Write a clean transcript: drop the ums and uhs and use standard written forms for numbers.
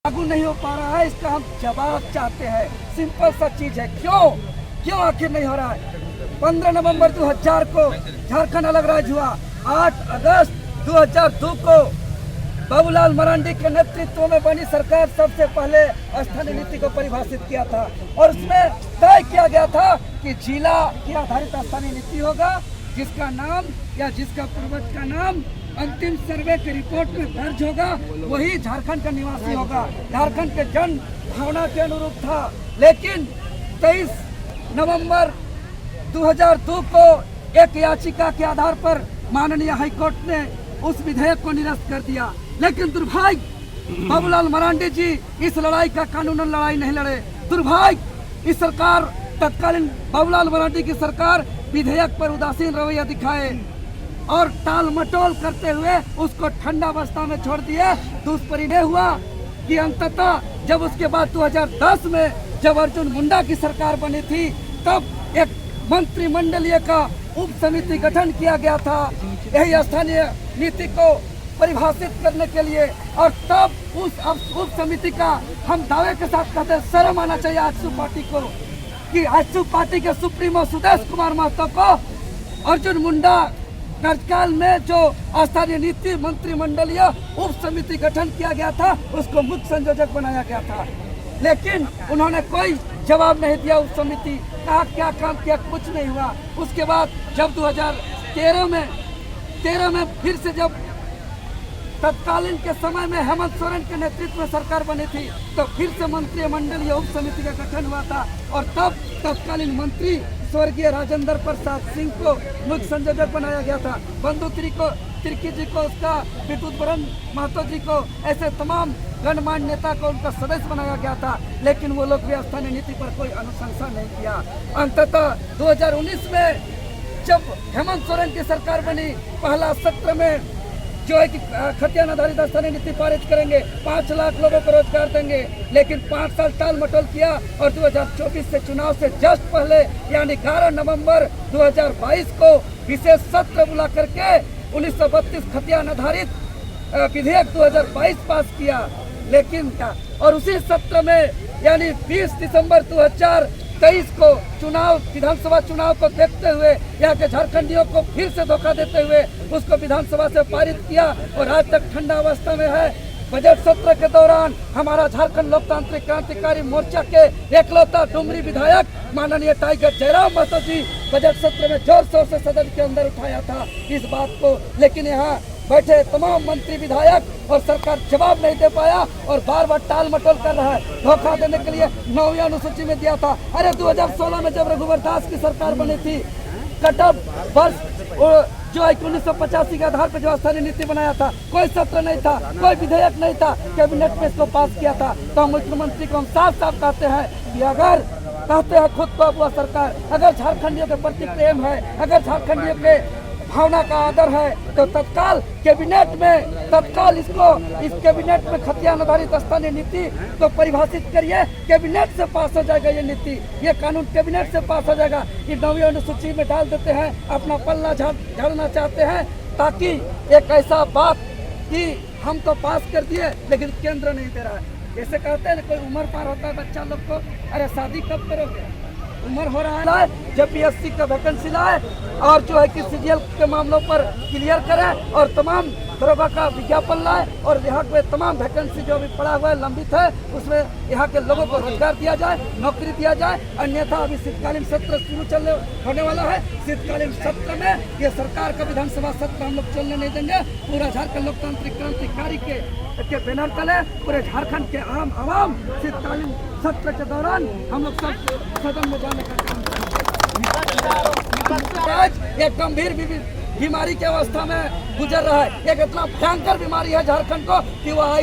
लागू नहीं हो पा रहा है, इसका हम जवाब चाहते हैं। सिंपल सा चीज है, क्यों आखिर नहीं हो रहा है। 15 नवंबर 2000 को झारखंड अलग राज्य हुआ। 8 अगस्त 2002 को बाबूलाल मरांडी के नेतृत्व में बनी सरकार सबसे पहले स्थानीय नीति को परिभाषित किया था और उसमें तय किया गया था कि जिला के आधारित स्थानीय नीति होगा, जिसका नाम या जिसका पूर्वज का नाम अंतिम सर्वे की रिपोर्ट में दर्ज होगा वही झारखंड का निवासी होगा। झारखंड के जन भावना के अनुरूप था, लेकिन 23 नवंबर 2002 को एक याचिका के आधार पर माननीय हाईकोर्ट ने उस विधेयक को निरस्त कर दिया। लेकिन दुर्भाग्य बाबूलाल मरांडी जी इस लड़ाई का कानूनन लड़ाई नहीं लड़े। दुर्भाग्य इस सरकार, तत्कालीन बाबूलाल मरांडी की सरकार विधेयक पर उदासीन रवैया दिखाए और टाल मटोल करते हुए उसको ठंडा अवस्था में छोड़ दिए। दुष्परिणाम हुआ कि अंततः जब उसके बाद 2010 में जब अर्जुन मुंडा की सरकार बनी थी, तब एक मंत्रिमंडलीय का उप समिति गठन किया गया था यही स्थानीय नीति को परिभाषित करने के लिए। और तब उस उप समिति का हम दावे के साथ कहते हैं, शर्म आना चाहिए आजसू पार्टी को कि आजसू पार्टी के सुप्रीमो सुदेश कुमार महतो को अर्जुन मुंडा कार्यकाल में जो स्थानीय नीति मंत्रिमंडलीय उप समिति गठन किया गया था उसको मुख्य संयोजक बनाया गया था, लेकिन उन्होंने कोई जवाब नहीं दिया। उप समिति कहा क्या काम किया, कुछ नहीं हुआ। उसके बाद जब 2013 में फिर से जब तत्कालीन के समय में हेमंत सोरेन के नेतृत्व में सरकार बनी थी, तो फिर से मंत्रिमंडलीय उप समिति का गठन हुआ था और तब तत्कालीन मंत्री स्वर्गीय राजेंद्र प्रसाद सिंह को मुख्य संयोजक बनाया गया था। बंधु तिर्की जी को, उसका विद्युत बरन महतो जी को, ऐसे तमाम गणमान्य नेता को उनका सदस्य बनाया गया था, लेकिन वो लोग भी स्थानीय नीति पर कोई अनुशंसा नहीं किया। अंततः 2019 में जब हेमंत सोरेन की सरकार बनी, पहला सत्र में जो है कि खतियान आधारित स्थानीय नीति पारित करेंगे, 5 लाख लोगों को रोजगार देंगे, लेकिन 5 साल टाल मटोल किया और 2024 से चुनाव से जस्ट पहले यानी 11 नवंबर 2022 को विशेष सत्र बुला करके 1932 खतियान आधारित विधेयक 2022 पास किया। लेकिन क्या, और उसी सत्र में यानी 20 दिसंबर 2023 को विधानसभा चुनाव को देखते हुए यहाँ के झारखंडियों को फिर से धोखा देते हुए उसको विधानसभा से पारित किया और आज तक ठंडा अवस्था में है। बजट सत्र के दौरान हमारा झारखंड लोकतांत्रिक क्रांतिकारी मोर्चा के एकलौता डुमरी विधायक माननीय टाइगर जयराम महतो जी बजट सत्र में जोर शोर से सदन के अंदर उठाया था इस बात को, लेकिन यहाँ बैठे तमाम मंत्री विधायक और सरकार जवाब नहीं दे पाया और बार बार टाल मटोल कर रहा है। धोखा देने के लिए 9वीं अनुसूची में दिया था। अरे 2016 में जब रघुवर दास की सरकार बनी थी, कटअप वर्ष जो है 1985 के आधार पर जो स्थानीय नीति बनाया था, कोई सत्र नहीं था, कोई विधेयक नहीं था, कैबिनेट में इसको पास किया था। तो हम मुख्यमंत्री को हम साफ साफ कहते हैं कि अगर कहते हैं खुद को हुआ सरकार, अगर झारखंडियों के प्रति प्रेम है, अगर झारखंडियों के भावना का आदर है, तो तत्काल कैबिनेट में इस कैबिनेट में खतियान आधारित स्थानीय नीति को परिभाषित करिए। कैबिनेट से पास हो जाएगा ये नीति, ये कानून कैबिनेट से पास हो जाएगा। ये 9वीं अनुसूची में डाल देते हैं, अपना पल्ला झाड़ना चाहते हैं ताकि एक ऐसा बात कि हम तो पास कर दिए लेकिन केंद्र नहीं दे रहा है। जैसे कहते हैं कोई उम्र पार होता है बच्चा लोग को, अरे शादी कब करोगे, उम्र हो रहा है, जब पीएससी का वैकेंसी लाए और जो है कि सीजीएल के मामलों पर क्लियर करें और तमाम दरोगा का विज्ञापन लाए और यहाँ पे तमाम वैकेंसी जो भी पड़ा हुआ है लंबित है उसमें यहाँ के लोगों को रोजगार दिया जाए, नौकरी दिया जाए। अन्यथा अभी शीतकालीन सत्र शुरू होने वाला है। शीतकालीन सत्र में ये सरकार का विधानसभा सत्र हम लोग चलने नहीं देंगे। पूरा झारखंड लोकतांत्रिक क्रांतिकारी के बैनर तले पूरे झारखंड के आम आवाम शीतकालीन सत्र के दौरान हम लोग सब सदन में जाने का काम करेंगे। आज एक गंभीर बीमारी की अवस्था में गुजर रहा है। एक इतना भयंकर बीमारी है झारखंड को कि वह